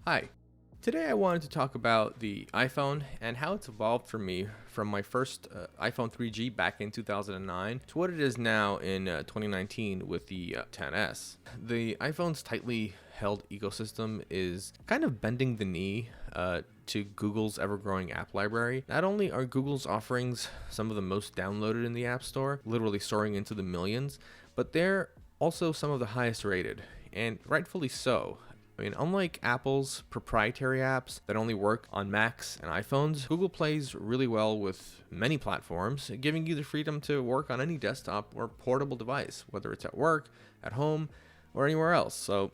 Hi. Today I wanted to talk about the iPhone and how it's evolved for me from my first iPhone 3G back in 2009 to what it is now in 2019 with the XS. The iPhone's tightly held ecosystem is kind of bending the knee to Google's ever-growing app library. Not only are Google's offerings some of the most downloaded in the App Store, literally soaring into the millions, but they're also some of the highest rated, and rightfully so. I mean, unlike Apple's proprietary apps that only work on Macs and iPhones, Google plays really well with many platforms, giving you the freedom to work on any desktop or portable device, whether it's at work, at home, or anywhere else. So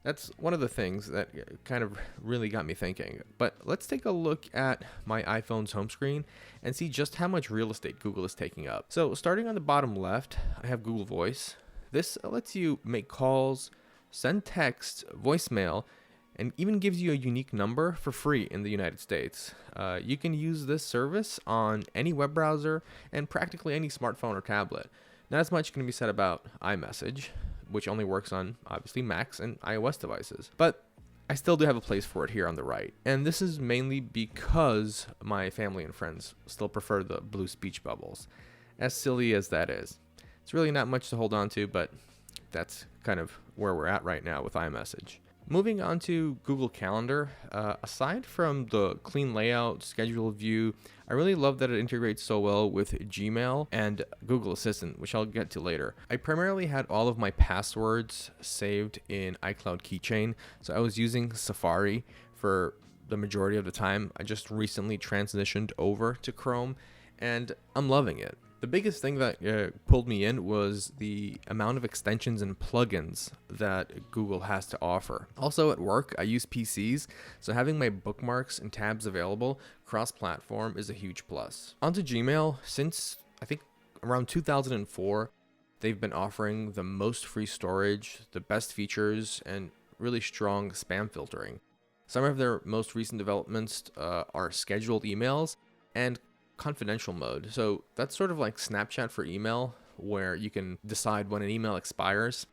that's one of the things that kind of really got me thinking. But let's take a look at my iPhone's home screen and see just how much real estate Google is taking up. So starting on the bottom left, I have Google Voice. This lets you make calls, send text, voicemail, and even gives you a unique number for free in the United States. You can use this service on any web browser and practically any smartphone or tablet. Not as much can be said about iMessage, which only works on, obviously, Macs and iOS devices. But I still do have a place for it here on the right. And this is mainly because my family and friends still prefer the blue speech bubbles. As silly as that is. It's really not much to hold on to, but that's kind of where we're at right now with iMessage. Moving on to Google Calendar, aside from the clean layout, schedule view, I really love that it integrates so well with Gmail and Google Assistant, which I'll get to later. I primarily had all of my passwords saved in iCloud Keychain, so I was using Safari for the majority of the time. I just recently transitioned over to Chrome, and I'm loving it. The biggest thing that pulled me in was the amount of extensions and plugins that Google has to offer. Also at work, I use PCs, so having my bookmarks and tabs available cross-platform is a huge plus. Onto Gmail, since I think around 2004, they've been offering the most free storage, the best features, and really strong spam filtering. Some of their most recent developments are scheduled emails and confidential mode. So that's sort of like Snapchat for email, where you can decide when an email expires.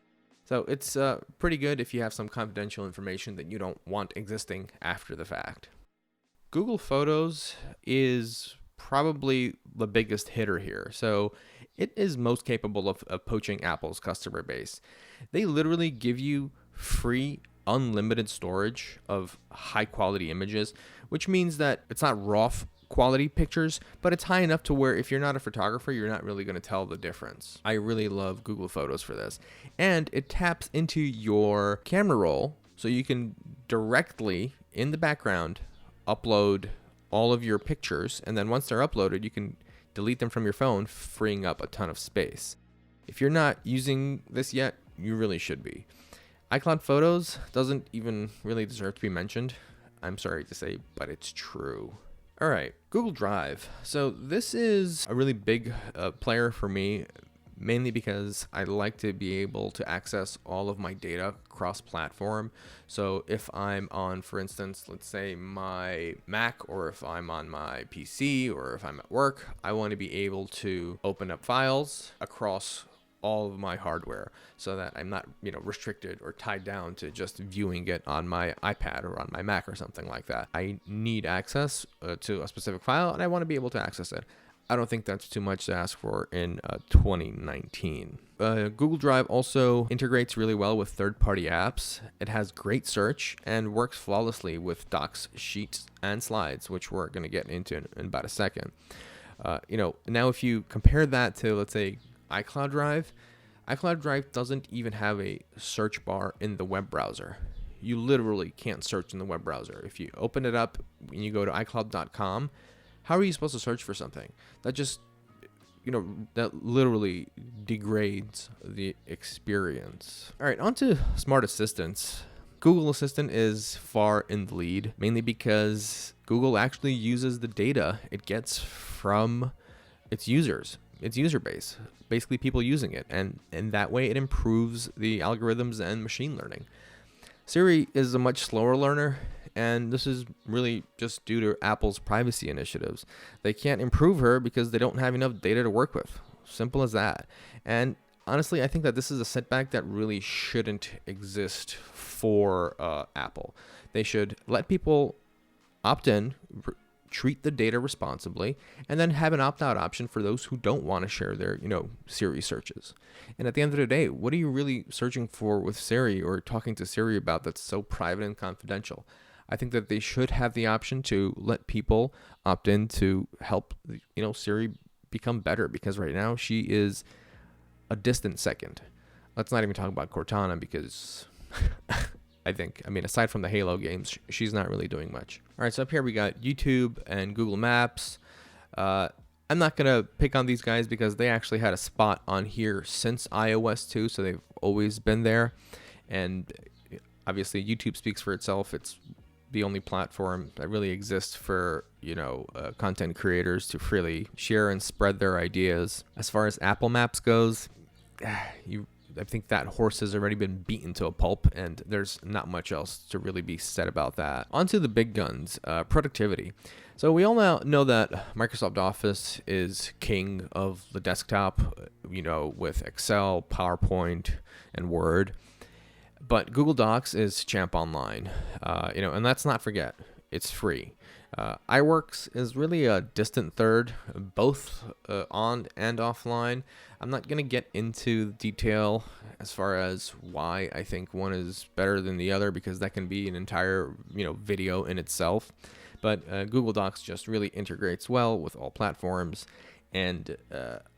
So it's pretty good if you have some confidential information that you don't want existing after the fact. Google Photos is probably the biggest hitter here. So it is most capable of poaching Apple's customer base. They literally give you free unlimited storage of high quality images, which means that it's not raw quality pictures, but it's high enough to where if you're not a photographer, you're not really going to tell the difference. I really love Google Photos for this. And it taps into your camera roll, so you can directly, in the background, upload all of your pictures, and then once they're uploaded, you can delete them from your phone, freeing up a ton of space. If you're not using this yet, you really should be. iCloud Photos doesn't even really deserve to be mentioned. I'm sorry to say, but it's true. All right, Google Drive. So this is a really big player for me, mainly because I like to be able to access all of my data cross-platform. So if I'm on, for instance, let's say my Mac, or if I'm on my PC, or if I'm at work, I want to be able to open up files across all of my hardware so that I'm not, restricted or tied down to just viewing it on my iPad or on my Mac or something like that. I need access to a specific file, and I want to be able to access it. I don't think that's too much to ask for in 2019. Google Drive also integrates really well with third-party apps. It has great search and works flawlessly with docs, sheets, and slides, which we're going to get into in about a second. Now if you compare that to, let's say, iCloud Drive doesn't even have a search bar in the web browser. You literally can't search in the web browser. If you open it up and you go to iCloud.com, how are you supposed to search for something? That just, that literally degrades the experience. All right, on to smart assistants. Google Assistant is far in the lead, mainly because Google actually uses the data it gets from its users, its user base, basically people using it, and that way it improves the algorithms and machine learning. Siri is a much slower learner, and this is really just due to Apple's privacy initiatives. They can't improve her because they don't have enough data to work with. Simple as that. And honestly, I think that this is a setback that really shouldn't exist for Apple, They should let people opt in, treat the data responsibly, and then have an opt-out option for those who don't want to share their, Siri searches. And at the end of the day, what are you really searching for with Siri or talking to Siri about that's so private and confidential? I think that they should have the option to let people opt in to help, Siri become better, because right now she is a distant second. Let's not even talk about Cortana, because aside from the Halo games, she's not really doing much. All right, so up here we got YouTube and Google Maps. I'm not going to pick on these guys because they actually had a spot on here since iOS 2, so they've always been there. And obviously YouTube speaks for itself. It's the only platform that really exists for, content creators to freely share and spread their ideas. As far as Apple Maps goes, I think that horse has already been beaten to a pulp, and there's not much else to really be said about that. On to the big guns, productivity. So we all now know that Microsoft Office is king of the desktop, with Excel, PowerPoint, and Word. But Google Docs is champ online, and let's not forget, it's free. iWorks is really a distant third, both on and offline. I'm not going to get into detail as far as why I think one is better than the other, because that can be an entire, video in itself. But Google Docs just really integrates well with all platforms, and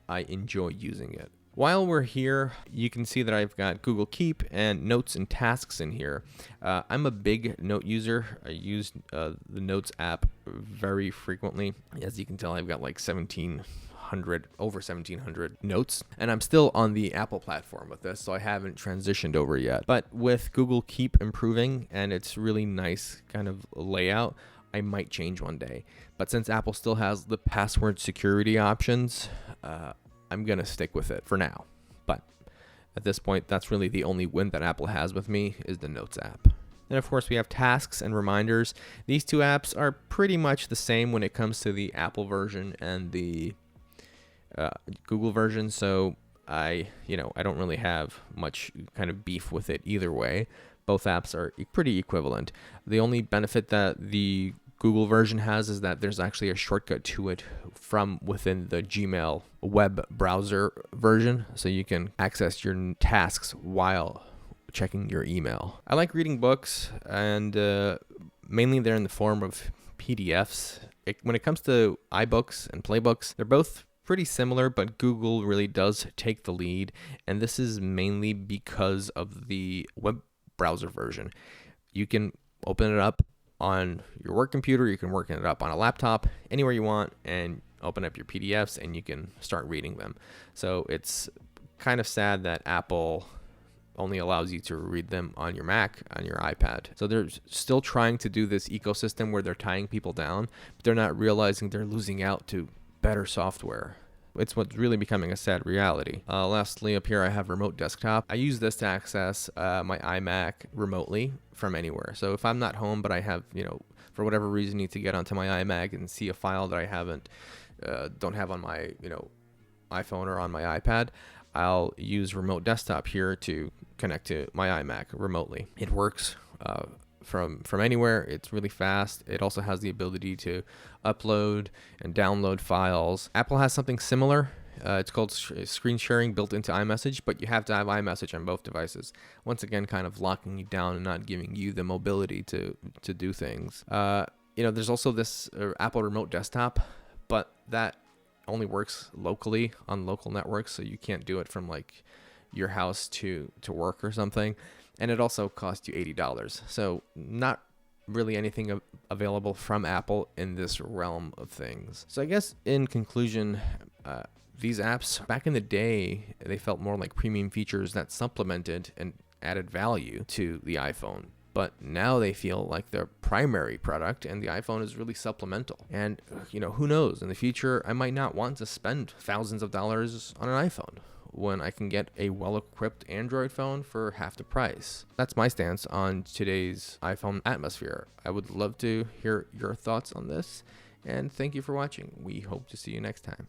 I enjoy using it. While we're here, you can see that I've got Google Keep and Notes and Tasks in here. I'm a big note user. I use the Notes app very frequently. As you can tell, I've got like over 1,700 notes, and I'm still on the Apple platform with this, so I haven't transitioned over yet. But with Google Keep improving and its really nice kind of layout, I might change one day. But since Apple still has the password security options, I'm going to stick with it for now. But at this point, that's really the only win that Apple has with me, is the Notes app. Then, of course, we have Tasks and Reminders. These two apps are pretty much the same when it comes to the Apple version and the Google version. So I don't really have much kind of beef with it either way. Both apps are pretty equivalent. The only benefit that the Google version has is that there's actually a shortcut to it from within the Gmail web browser version, so you can access your tasks while checking your email. I like reading books, and mainly they're in the form of PDFs. When it comes to iBooks and Playbooks, they're both pretty similar, but Google really does take the lead, and this is mainly because of the web browser version. You can open it up on your work computer, you can work it up on a laptop, anywhere you want, and open up your PDFs and you can start reading them. So it's kind of sad that Apple only allows you to read them on your Mac, on your iPad. So they're still trying to do this ecosystem where they're tying people down, but they're not realizing they're losing out to better software. It's what's really becoming a sad reality. Lastly, up here I have Remote Desktop. I use this to access my iMac remotely from anywhere. So if I'm not home, but I have, for whatever reason, need to get onto my iMac and see a file that I don't have on my, iPhone or on my iPad, I'll use Remote Desktop here to connect to my iMac remotely. It works from anywhere. It's really fast. It also has the ability to upload and download files. Apple has something similar. It's called screen sharing built into iMessage, but you have to have iMessage on both devices. Once again, kind of locking you down and not giving you the mobility to do things. There's also this Apple Remote Desktop, but that only works locally on local networks, so you can't do it from like your house to work or something. And it also costs you $80. So not really anything available from Apple in this realm of things. So I guess in conclusion, these apps, back in the day, they felt more like premium features that supplemented and added value to the iPhone. But now they feel like their primary product, and the iPhone is really supplemental. And, who knows? In the future, I might not want to spend thousands of dollars on an iPhone when I can get a well-equipped Android phone for half the price. That's my stance on today's iPhone atmosphere. I would love to hear your thoughts on this, and thank you for watching. We hope to see you next time.